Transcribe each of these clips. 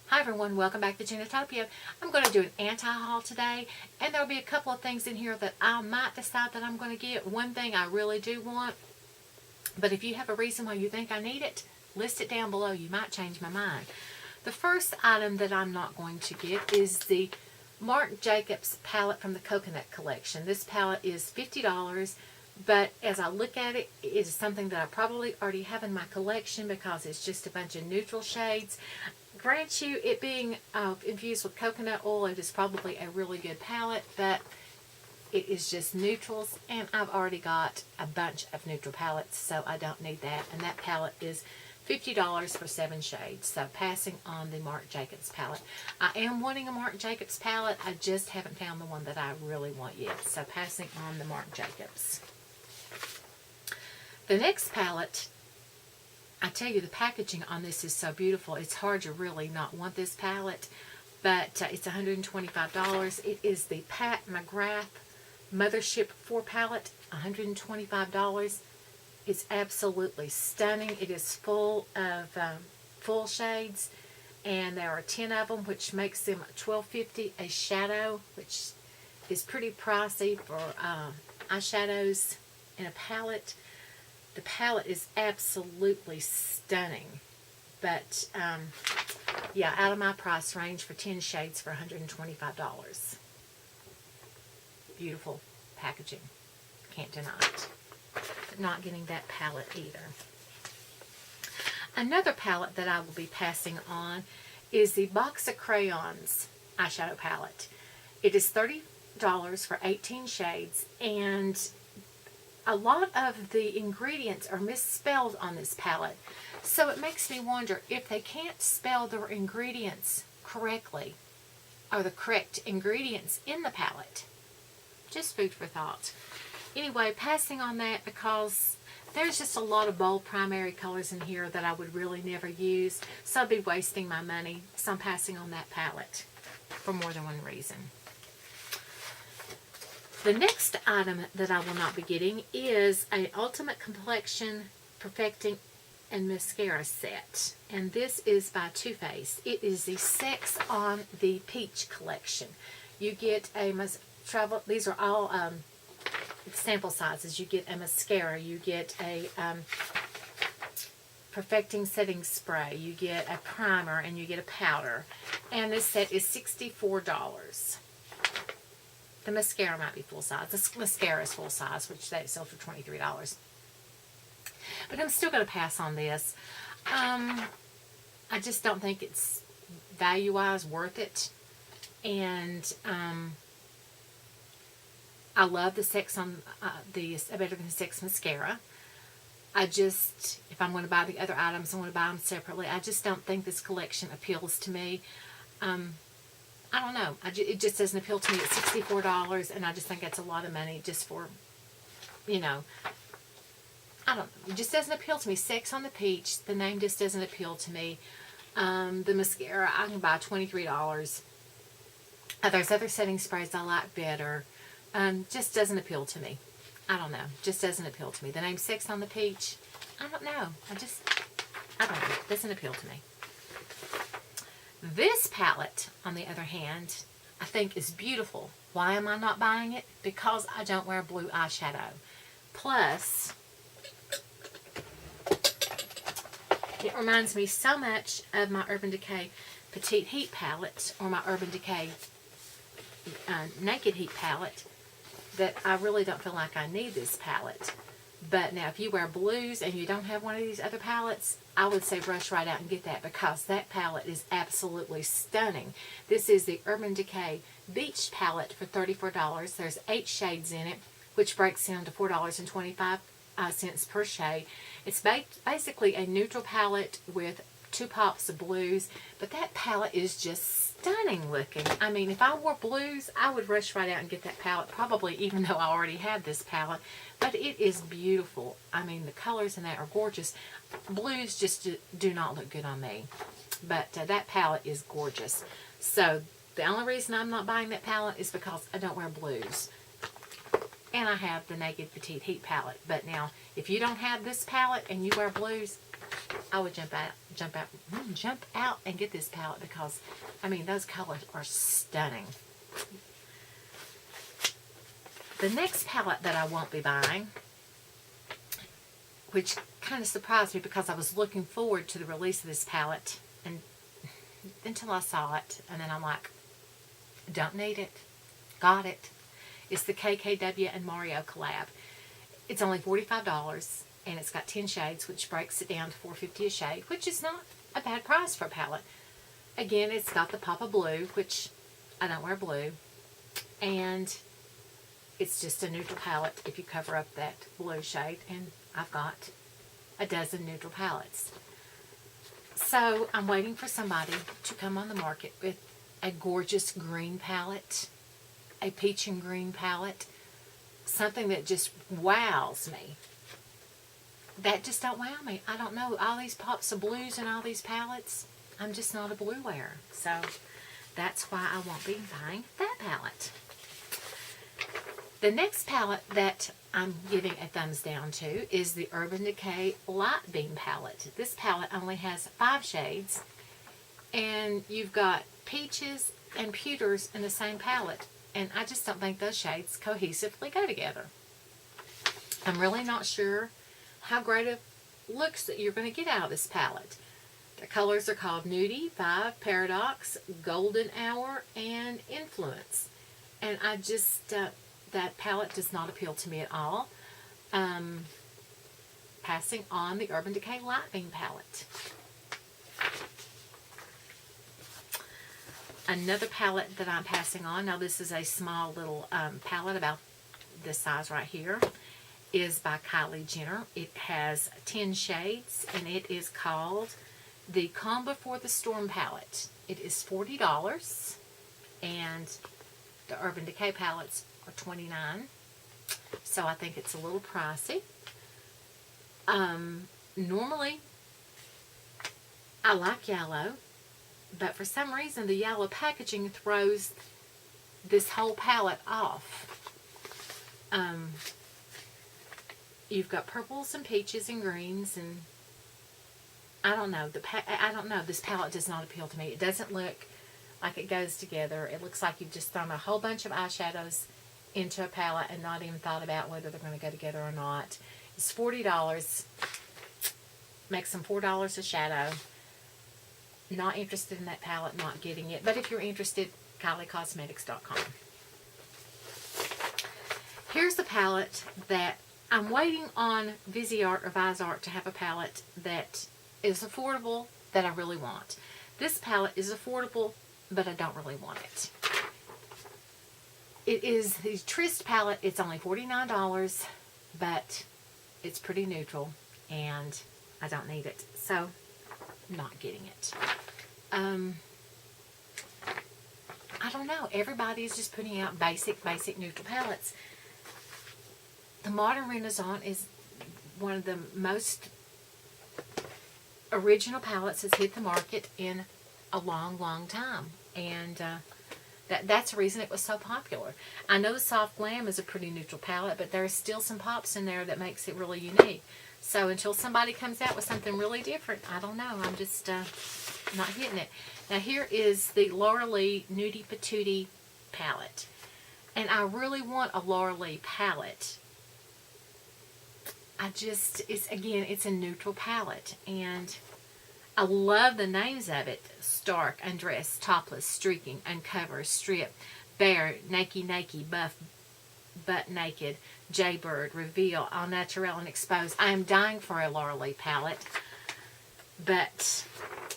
Hi everyone, welcome back to Genatopia. I'm going to do an anti-haul today, and there'll be a couple of things in here that I might decide that I'm going to get. One thing I really do want, but if you have a reason why you think I need it, list it down below. You might change my mind. The first item that I'm not going to get is the Marc Jacobs palette from the Coconut Collection. This palette is $50, but as I look at it, it is something that I probably already have in my collection because it's just a bunch of neutral shades. Grant you, it being infused with coconut oil, it is probably a really good palette, but it is just neutrals, and I've already got a bunch of neutral palettes, so I don't need that. And that palette is $50 for 7 shades. So passing on the Marc Jacobs palette. I am wanting a Marc Jacobs palette. I just haven't found the one that I really want yet. So passing on the Marc Jacobs. The next palette, I tell you, the packaging on this is so beautiful. It's hard to really not want this palette, but it's $125. It is the Pat McGrath Mothership 4 palette, $125. It's absolutely stunning. It is full of full shades, and there are 10 of them, which makes them $12.50 a shadow, which is pretty pricey for eyeshadows in a palette. The palette is absolutely stunning, but yeah, out of my price range for 10 shades for $125. Beautiful packaging, can't deny it. But not getting that palette either. Another palette that I will be passing on is the Box of Crayons eyeshadow palette. It is $30 for 18 shades, and a lot of the ingredients are misspelled on this palette. So it makes me wonder if they can't spell their ingredients correctly, or the correct ingredients in the palette. Just food for thought. Anyway, passing on that because there's just a lot of bold primary colors in here that I would really never use. So I'd be wasting my money. So I'm passing on that palette for more than one reason. The next item that I will not be getting is an Ultimate Complexion Perfecting and Mascara set. And this is by Too Faced. It is the Sex on the Peach collection. You get a travel. These are all sample sizes. You get a mascara. You get a perfecting setting spray. You get a primer, and you get a powder. And this set is $64. The mascara might be full size. The mascara is full size, which they sell for $23. But I'm still going to pass on this. I just don't think it's value-wise worth it. And I love the Sex on the Better Than Sex mascara. I just, if I'm going to buy the other items, I'm going to buy them separately. I just don't think this collection appeals to me. I don't know. It just doesn't appeal to me. It's $64, and I just think that's a lot of money just for, you know, I don't know. It just doesn't appeal to me. Sex on the Peach, the name just doesn't appeal to me. The mascara, I can buy $23. There's other setting sprays I like better. Just doesn't appeal to me. I don't know. Just doesn't appeal to me. The name Sex on the Peach, I don't know. I don't know. It doesn't appeal to me. This palette, on the other hand, I think is beautiful. Why am I not buying it? Because I don't wear blue eyeshadow. Plus, it reminds me so much of my Urban Decay Petite Heat palette, or my Urban Decay Naked Heat palette, that I really don't feel like I need this palette. But now, if you wear blues and you don't have one of these other palettes, I would say rush right out and get that, because that palette is absolutely stunning. This is the Urban Decay Beach palette for $34. There's 8 shades in it, which breaks down to $4.25 per shade. It's basically a neutral palette with 2 pops of blues, but that palette is just stunning looking. I mean, if I wore blues, I would rush right out and get that palette, probably even though I already have this palette. But it is beautiful. I mean, the colors in that are gorgeous. Blues just do not look good on me. But that palette is gorgeous. So, the only reason I'm not buying that palette is because I don't wear blues. And I have the Naked Petite Heat palette. But now, if you don't have this palette and you wear blues, I would jump jump out and get this palette because, I mean, those colors are stunning. The next palette that I won't be buying, which kind of surprised me because I was looking forward to the release of this palette and until I saw it, and then I'm like, don't need it. Got it. It's the KKW and Mario collab. It's only $45, and it's got 10 shades, which breaks it down to $4.50 a shade, which is not a bad price for a palette. Again, it's got the pop of blue, which I don't wear blue, and it's just a neutral palette if you cover up that blue shade, and I've got a dozen neutral palettes. So I'm waiting for somebody to come on the market with a gorgeous green palette, a peach and green palette, something that just wows me. That just don't wow me. I don't know. All these pops of blues and all these palettes, I'm just not a blue wearer. So that's why I won't be buying that palette. The next palette that I'm giving a thumbs down to is the Urban Decay Light Beam palette. This palette only has 5 shades, and you've got peaches and pewters in the same palette, and I just don't think those shades cohesively go together. I'm really not sure how great of looks that you're going to get out of this palette. The colors are called Nudie, 5, Paradox, Golden Hour, and Influence, and I just that palette does not appeal to me at all. Passing on the Urban Decay Light Beam palette. Another palette that I'm passing on, now this is a small little palette about this size right here, is by Kylie Jenner. It has 10 shades, and it is called the Calm Before the Storm palette. It is $40, and the Urban Decay palettes are $29, so I think it's a little pricey. Normally, I like yellow, but for some reason the yellow packaging throws this whole palette off. You've got purples and peaches and greens, and I don't know. I don't know. This palette does not appeal to me. It doesn't look like it goes together. It looks like you've just thrown a whole bunch of eyeshadows into a palette and not even thought about whether they're going to go together or not. It's $40. Makes them $4 a shadow. Not interested in that palette, not getting it. But if you're interested, KylieCosmetics.com. Here's the palette that I'm waiting on Viseart or Viseart to have a palette that is affordable that I really want. This palette is affordable, but I don't really want it. It is the Trist palette. It's only $49, but it's pretty neutral, and I don't need it, so I'm not getting it. I don't know. Everybody is just putting out basic neutral palettes. The Modern Renaissance is one of the most original palettes that's hit the market in a long time, and that's the reason it was so popular. I know the Soft Glam is a pretty neutral palette, but there's still some pops in there that makes it really unique. So until somebody comes out with something really different, I don't know. I'm just not hitting it. Now here is the Laura Lee Nudie Patootie palette, and I really want a Laura Lee palette. It's a neutral palette, and I love the names of it. Stark, Undressed, Topless, Streaking, Uncover, Strip, Bare, Naked, Buff, Butt Naked, Jaybird, Reveal, All Natural, and Exposed. I am dying for a Laura Lee palette, but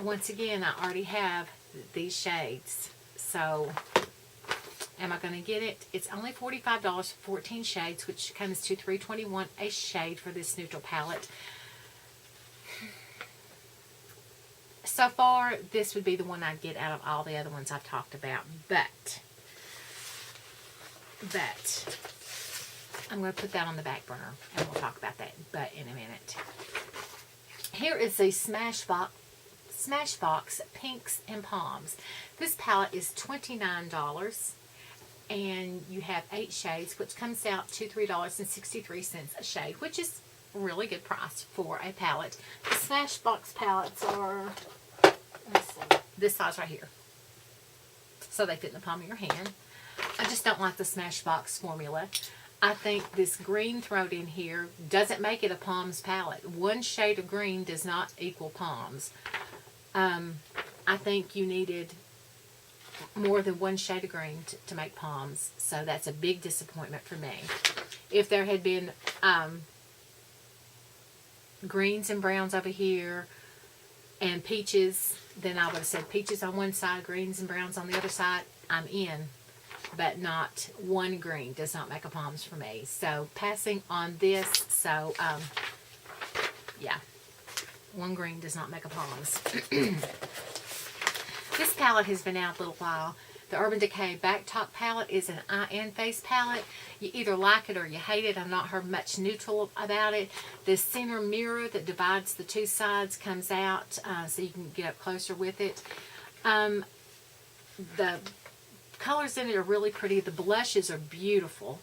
once again, I already have these shades, so am I going to get it? It's only $45 for 14 shades, which comes to $3.21 a shade for this neutral palette. So far, this would be the one I'd get out of all the other ones I've talked about. But I'm going to put that on the back burner, and we'll talk about that but in a minute. Here is the Smashbox Pinks and Palms. This palette is $29, and you have 8 shades, which comes out to $3.63 a shade, which is really good price for a palette. The Smashbox palettes are, let's see, this size right here. So they fit in the palm of your hand. I just don't like the Smashbox formula. I think this green thrown in here doesn't make it a Palms palette. One shade of green does not equal Palms. I think you needed more than one shade of green to make Palms. So that's a big disappointment for me. If there had been greens and browns over here and peaches, then I would have said peaches on one side, greens and browns on the other side. I'm in. But not one green does not make a Palms for me. So passing on this. So yeah, one green does not make a Palms. This palette has been out a little while. The Urban Decay Backtop palette is an eye and face palette. You either like it or you hate it. I've not heard much neutral about it. The center mirror that divides the two sides comes out so you can get up closer with it. The colors in it are really pretty. The blushes are beautiful.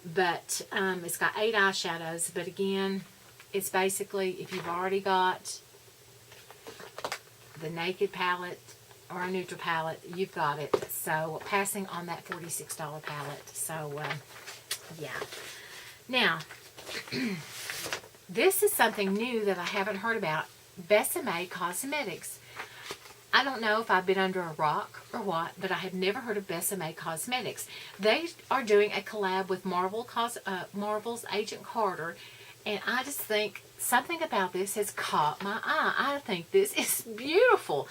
But it's got 8 eyeshadows. But again, it's basically, if you've already got the Naked palette or a neutral palette, you've got it. So passing on that $46 palette. So yeah. Now, this is something new that I haven't heard about. Besame Cosmetics. I don't know if I've been under a rock or what, but I have never heard of Besame Cosmetics. They are doing a collab with Marvel's Agent Carter, and I just think something about this has caught my eye. I think this is beautiful.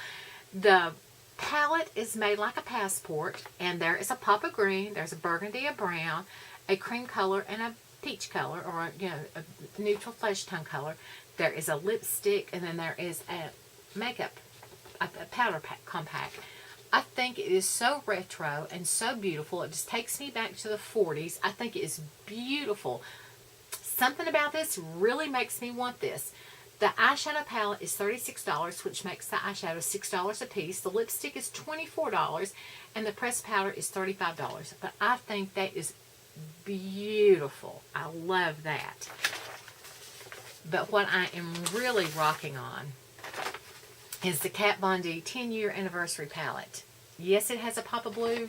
The palette is made like a passport, and there is a pop of green, there's a burgundy, a brown, a cream color, and a peach color, or a neutral flesh tone color. There is a lipstick, and then there is a makeup, a powder compact. I think it is so retro and so beautiful. It just takes me back to the 40s. I think it is beautiful. Something about this really makes me want this. The eyeshadow palette is $36, which makes the eyeshadow $6 a piece. The lipstick is $24, and the pressed powder is $35. But I think that is beautiful. I love that. But what I am really rocking on is the Kat Von D 10-year anniversary palette. Yes, it has a pop of blue,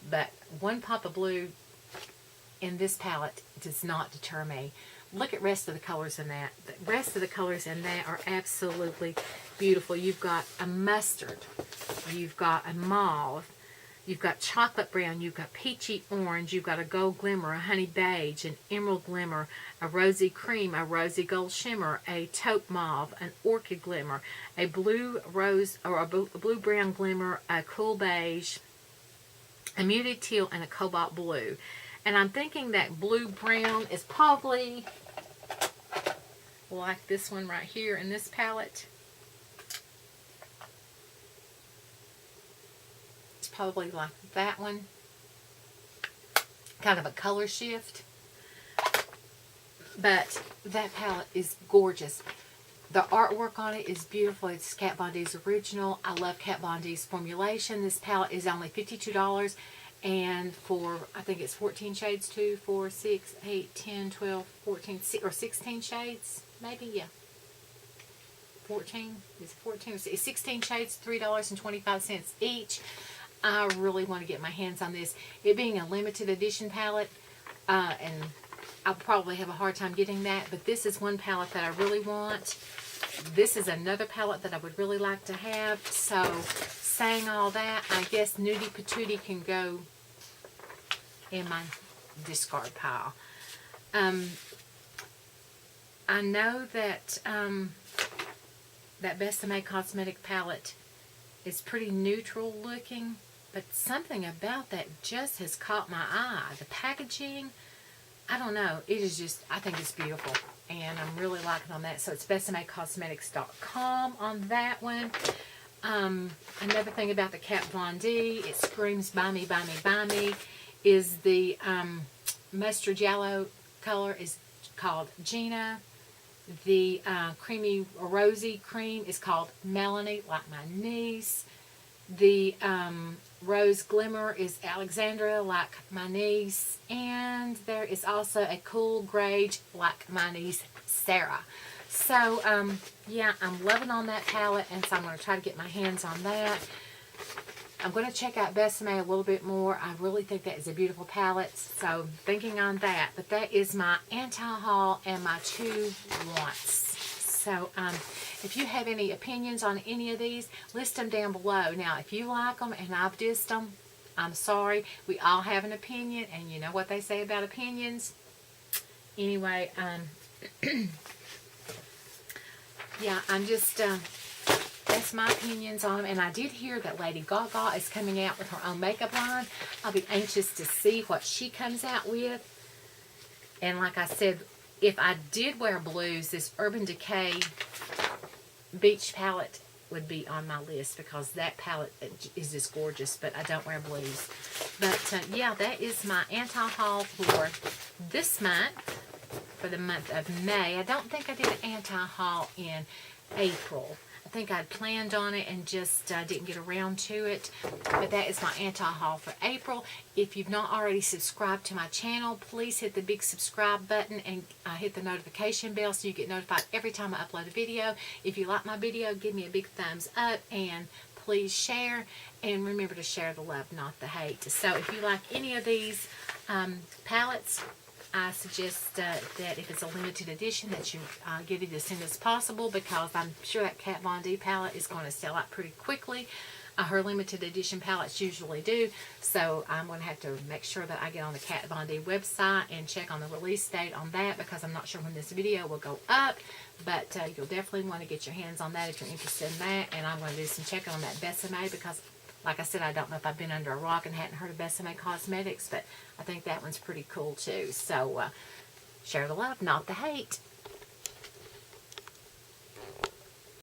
but one pop of blue in this palette does not deter me. Look at the rest of the colors in that. The rest of the colors in that are absolutely beautiful. You've got a mustard. You've got a mauve. You've got chocolate brown. You've got peachy orange. You've got a gold glimmer, a honey beige, an emerald glimmer, a rosy cream, a rosy gold shimmer, a taupe mauve, an orchid glimmer, a blue rose or a blue brown glimmer, a cool beige, a muted teal, and a cobalt blue. And I'm thinking that blue brown is probably like this one right here in this palette. It's probably like that one. Kind of a color shift. But that palette is gorgeous. The artwork on it is beautiful. It's Kat Von D's original. I love Kat Von D's formulation. This palette is only $52. And for, I think it's 14 shades, 2, 4, 6, 8, 10, 12, 14, or 16 shades, maybe, yeah. 14, is it 14? It's 16 shades, $3.25 each. I really want to get my hands on this. It being a limited edition palette, and I'll probably have a hard time getting that, but this is one palette that I really want. This is another palette that I would really like to have. So, saying all that, I guess Nudie Patootie can go in my discard pile. I know that that Besame Cosmetic palette is pretty neutral looking, but something about that just has caught my eye. The packaging, I don't know. It is just, I think it's beautiful. And I'm really liking on that. So it's BesameCosmetics.com on that one. Another thing about the Kat Von D, it screams buy me, buy me, buy me, is the mustard yellow color is called Gina. The creamy rosy cream is called Melanie, like my niece. The Rose Glimmer is Alexandra, like my niece. And there is also a Cool Grade, like my niece, Sarah. So, yeah, I'm loving on that palette, and so I'm going to try to get my hands on that. I'm going to check out Besame a little bit more. I really think that is a beautiful palette, so thinking on that. But that is my anti-haul and my 2 wants. So, if you have any opinions on any of these, list them down below. Now, if you like them and I've dissed them, I'm sorry. We all have an opinion, and you know what they say about opinions. Anyway, yeah, I'm just, that's my opinions on them. And I did hear that Lady Gaga is coming out with her own makeup line. I'll be anxious to see what she comes out with. And like I said, if I did wear blues, this Urban Decay Beach palette would be on my list, because that palette is just gorgeous, but I don't wear blues. But, yeah, that is my anti-haul for this month. For the month of May. I don't think I did an anti-haul in April. I think I'd planned on it and just didn't get around to it. But that is my anti-haul for April. If you've not already subscribed to my channel, please hit the big subscribe button and hit the notification bell so you get notified every time I upload a video. If you like my video, give me a big thumbs up, and please share. And remember to share the love, not the hate. So if you like any of these palettes, I suggest that if it's a limited edition, that you get it as soon as possible, because I'm sure that Kat Von D palette is going to sell out pretty quickly. Her limited edition palettes usually do, so I'm going to have to make sure that I get on the Kat Von D website and check on the release date on that, because I'm not sure when this video will go up, but you'll definitely want to get your hands on that if you're interested in that. And I'm going to do some checking on that Besame, because like I said, I don't know if I've been under a rock and hadn't heard of Besame Cosmetics, but I think that one's pretty cool too. So, share the love, not the hate.